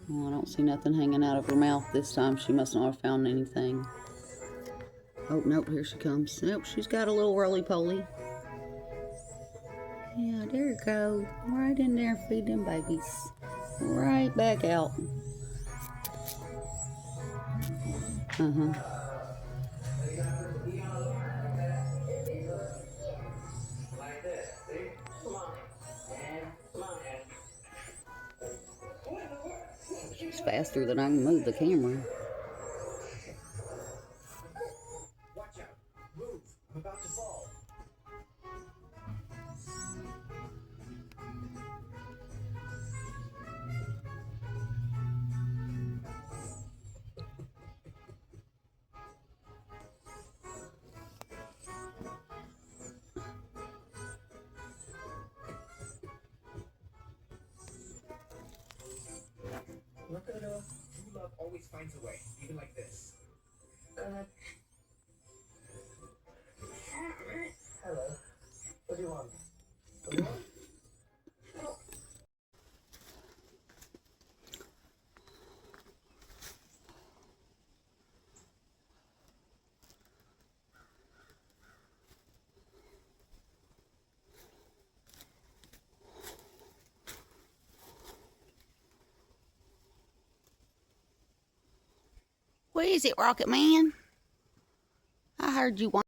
Well, I don't see nothing hanging out of her mouth this time. She must not have found anything. Oh, nope, here she comes. Nope, she's got a little roly-poly. Yeah, there you go. Right in there, feed them babies. Right back out. Uh-huh. She's faster than I can move the camera. Watch out. Move. I'm about to fall. Look at her. True love always finds a way, even like this. Hello. What do you want? What do you want? Where is it, Rocket Man? I heard you want